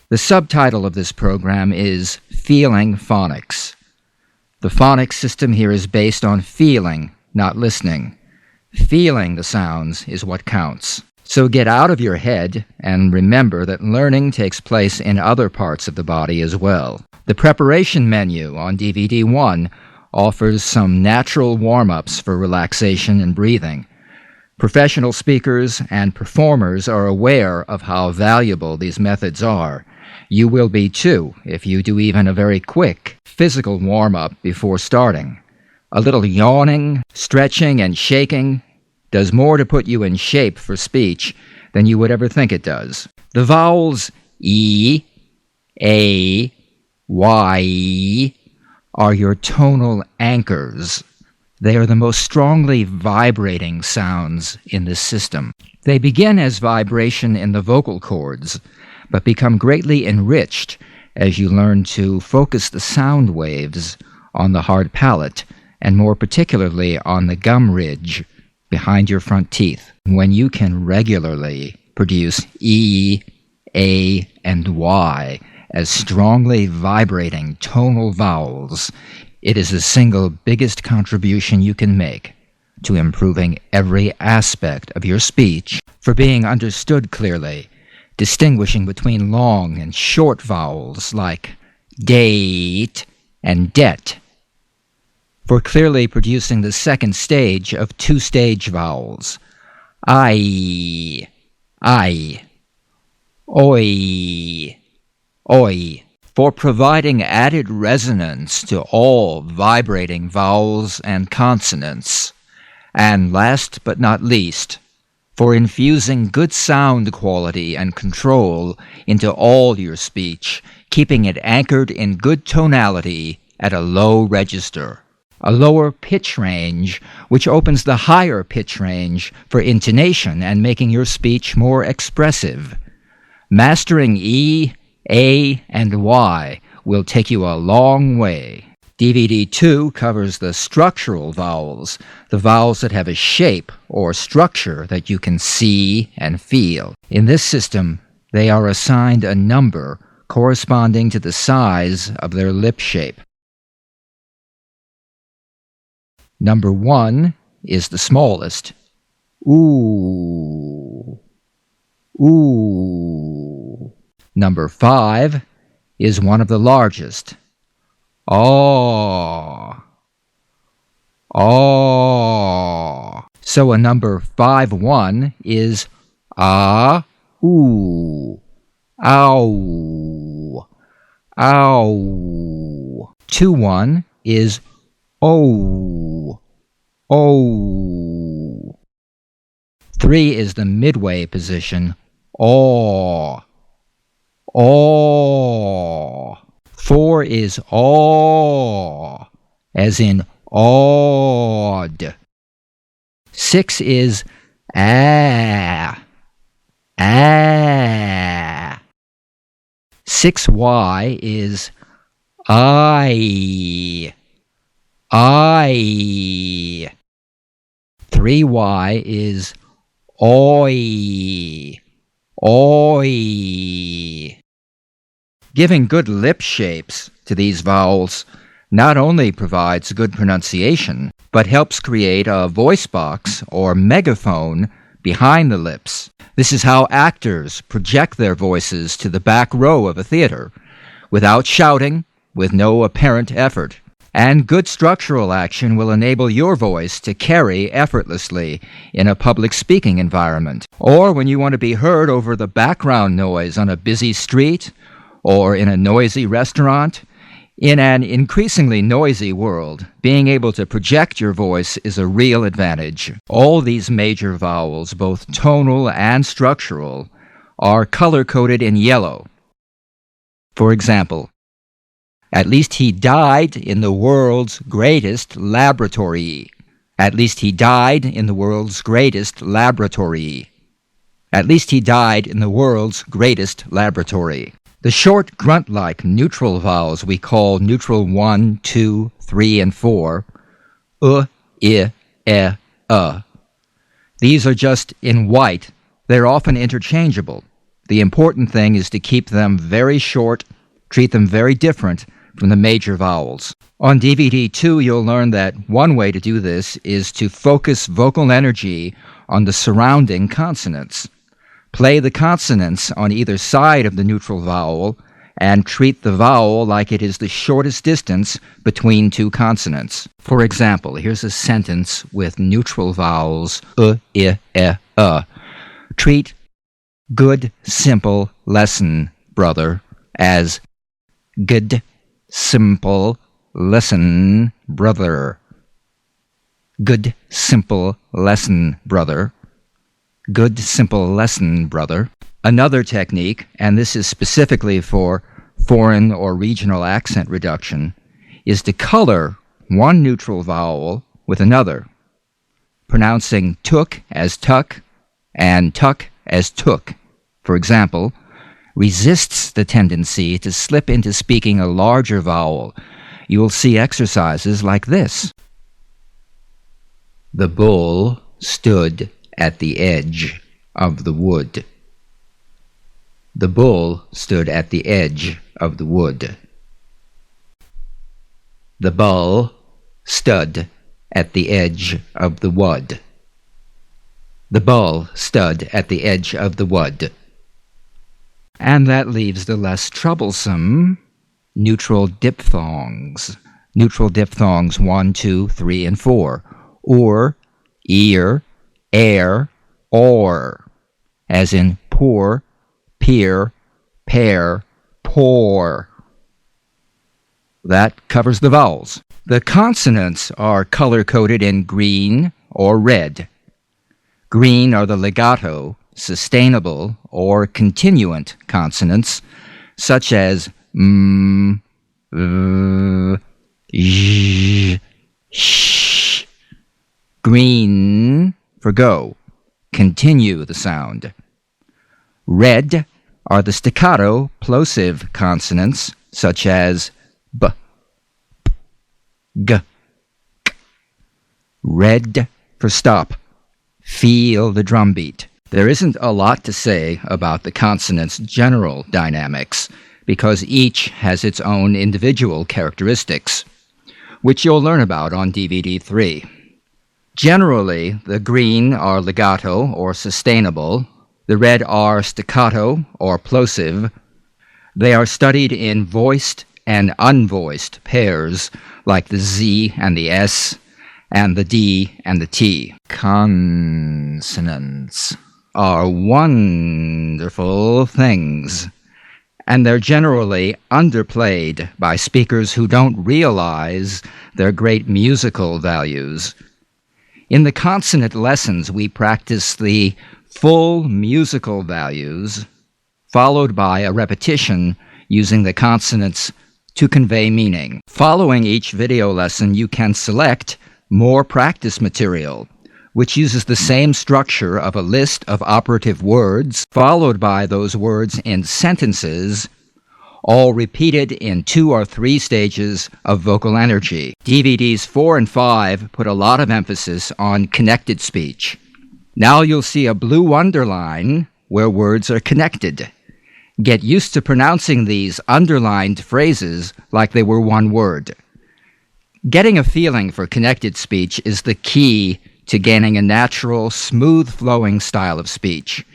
The subtitle of this program is Feeling Phonics. The phonics system here is based on feeling, not listening. Feeling the sounds is what counts. So get out of your head and remember that learning takes place in other parts of the body as well. The preparation menu on DVD 1 offers some natural warm-ups for relaxation and breathing. Professional speakers and performers are aware of how valuable these methods are. You will be too if you do even a very quick physical warm-up before starting. A little yawning, stretching, and shaking does more to put you in shape for speech than you would ever think it does. The vowels E, A, Y are your tonal anchors. They are the most strongly vibrating sounds in this system. They begin as vibration in the vocal cords, but become greatly enriched as you learn to focus the sound waves on the hard palate, and more particularly on the gum ridge behind your front teeth. When you can regularly produce E, A, and Y as strongly vibrating tonal vowels, it is the single biggest contribution you can make to improving every aspect of your speech, for being understood clearly, distinguishing between long and short vowels like date and det, for clearly producing the second stage of two-stage vowels, I, oi, oi, for providing added resonance to all vibrating vowels and consonants, and last but not least, for infusing good sound quality and control into all your speech, keeping it anchored in good tonality at a low register, a lower pitch range, which opens the higher pitch range for intonation and making your speech more expressive. Mastering E, A, and Y will take you a long way. DVD 2 covers the structural vowels, the vowels that have a shape or structure that you can see and feel. In this system, they are assigned a number corresponding to the size of their lip shape. Number 1 is the smallest. Ooh. Ooh. Number 5 is one of the largest. Aw. Aw. So a number 5-1 is ah, ooh, ow, ow. 2-1 is oh, oh. 3 is the midway position, aw, aw. 4 is aw, as in awed. 6 is ah, ah. 6Y is I. 3Y is oi, oi. Giving good lip shapes to these vowels not only provides good pronunciation, but helps create a voice box or megaphone behind the lips. This is how actors project their voices to the back row of a theater, without shouting, with no apparent effort. And good structural action will enable your voice to carry effortlessly in a public speaking environment, or when you want to be heard over the background noise on a busy street, or in a noisy restaurant. In an increasingly noisy world, being able to project your voice is a real advantage. All these major vowels, both tonal and structural, are color-coded in yellow. For example, at least he died in the world's greatest laboratory. At least he died in the world's greatest laboratory. At least he died in the world's greatest laboratory. The short grunt-like neutral vowels we call neutral 1, 2, 3, and 4, I, E, These are just in white. They're often interchangeable. The important thing is to keep them very short, treat them very different from the major vowels. On DVD 2, you'll learn that one way to do this is to focus vocal energy on the surrounding consonants. Play the consonants on either side of the neutral vowel and treat the vowel like it is the shortest distance between two consonants. For example, here's a sentence with neutral vowels I, Treat good, simple lesson, brother, as good, simple lesson, brother. Good, simple lesson, brother. Good, simple lesson, brother. Another technique, and this is specifically for foreign or regional accent reduction, is to color one neutral vowel with another, pronouncing took as tuck and tuck as took. For example, resists the tendency to slip into speaking a larger vowel. You will see exercises like this. The bull stood at the edge of the wood. The bull stood at the edge of the wood. The bull stood at the edge of the wood. The bull stood at the edge of the wood. And that leaves the less troublesome neutral diphthongs. Neutral diphthongs 1, 2, 3, and 4. Or, ear, air, or. As in poor, peer, pair, poor. That covers the vowels. The consonants are color-coded in green or red. Green are the legato, sustainable, or continuant consonants, such as m, j, sh. Green for go. Continue the sound. Red are the staccato, plosive consonants, such as b, p, g, k. Red for stop. Feel the drum beat. There isn't a lot to say about the consonants' general dynamics, because each has its own individual characteristics, which you'll learn about on DVD 3. Generally, the green are legato or sustainable, the red are staccato or plosive. They are studied in voiced and unvoiced pairs, like the Z and the S, and the D and the T. Consonants are wonderful things, and they're generally underplayed by speakers who don't realize their great musical values. In the consonant lessons, we practice the full musical values, followed by a repetition using the consonants to convey meaning. Following each video lesson, you can select more practice material, which uses the same structure of a list of operative words, followed by those words in sentences, all repeated in 2 or 3 stages of vocal energy. DVDs 4 and 5 put a lot of emphasis on connected speech. Now you'll see a blue underline where words are connected. Get used to pronouncing these underlined phrases like they were one word. Getting a feeling for connected speech is the key to gaining a natural, smooth-flowing style of speech.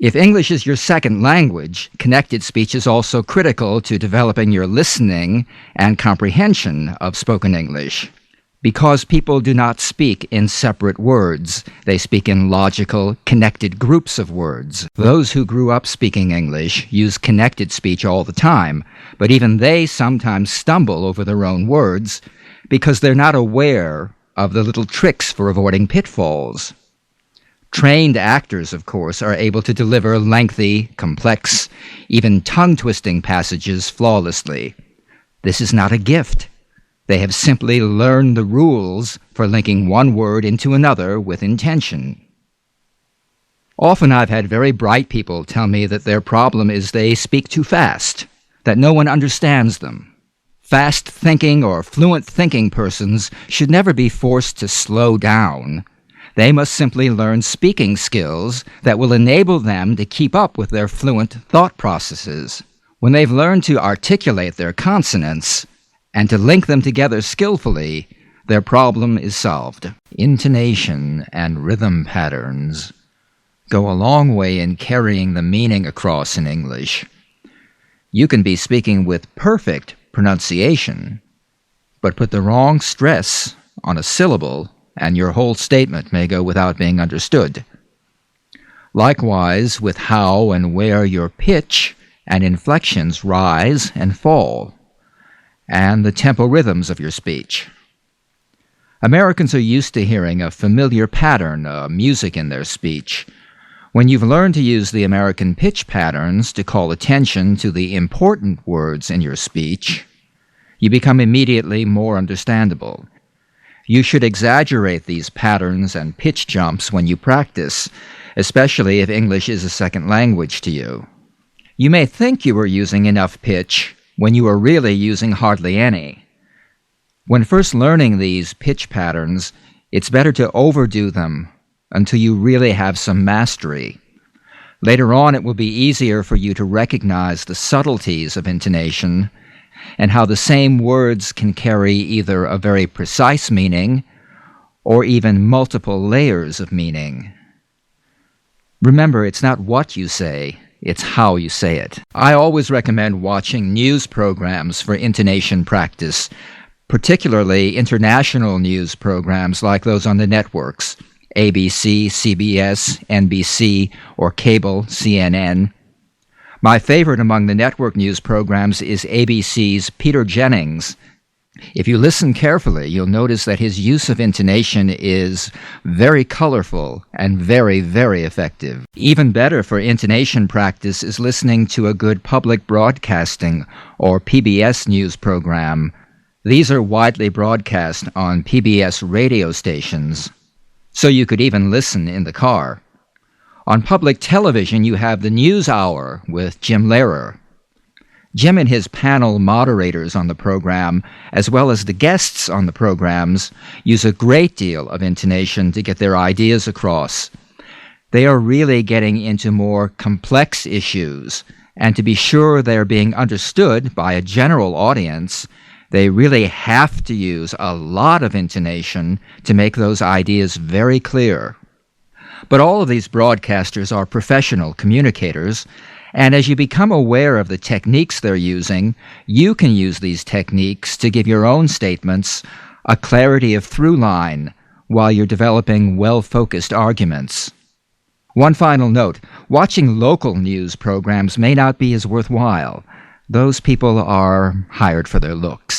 If English is your second language, connected speech is also critical to developing your listening and comprehension of spoken English. Because people do not speak in separate words, they speak in logical, connected groups of words. Those who grew up speaking English use connected speech all the time, but even they sometimes stumble over their own words because they're not aware of the little tricks for avoiding pitfalls. Trained actors, of course, are able to deliver lengthy, complex, even tongue-twisting passages flawlessly. This is not a gift. They have simply learned the rules for linking one word into another with intention. Often I've had very bright people tell me that their problem is they speak too fast, that no one understands them. Fast-thinking or fluent-thinking persons should never be forced to slow down. They must simply learn speaking skills that will enable them to keep up with their fluent thought processes. When they've learned to articulate their consonants and to link them together skillfully, their problem is solved. Intonation and rhythm patterns go a long way in carrying the meaning across in English. You can be speaking with perfect pronunciation, but put the wrong stress on a syllable, and your whole statement may go without being understood. Likewise, with how and where your pitch and inflections rise and fall, and the tempo rhythms of your speech. Americans are used to hearing a familiar pattern of music in their speech. When you've learned to use the American pitch patterns to call attention to the important words in your speech, you become immediately more understandable. You should exaggerate these patterns and pitch jumps when you practice, especially if English is a second language to you. You may think you are using enough pitch when you are really using hardly any. When first learning these pitch patterns, it's better to overdo them until you really have some mastery. Later on, it will be easier for you to recognize the subtleties of intonation and how the same words can carry either a very precise meaning or even multiple layers of meaning. Remember, it's not what you say, it's how you say it. I always recommend watching news programs for intonation practice, particularly international news programs like those on the networks, ABC, CBS, NBC, or cable CNN. My favorite among the network news programs is ABC's Peter Jennings. If you listen carefully, you'll notice that his use of intonation is very colorful and very, very effective. Even better for intonation practice is listening to a good public broadcasting or PBS news program. These are widely broadcast on PBS radio stations, so you could even listen in the car. On public television, you have the News Hour with Jim Lehrer. Jim and his panel moderators on the program, as well as the guests on the programs, use a great deal of intonation to get their ideas across. They are really getting into more complex issues, and to be sure they are being understood by a general audience, they really have to use a lot of intonation to make those ideas very clear. But all of these broadcasters are professional communicators, and as you become aware of the techniques they're using, you can use these techniques to give your own statements a clarity of through line while you're developing well-focused arguments. One final note, watching local news programs may not be as worthwhile. Those people are hired for their looks.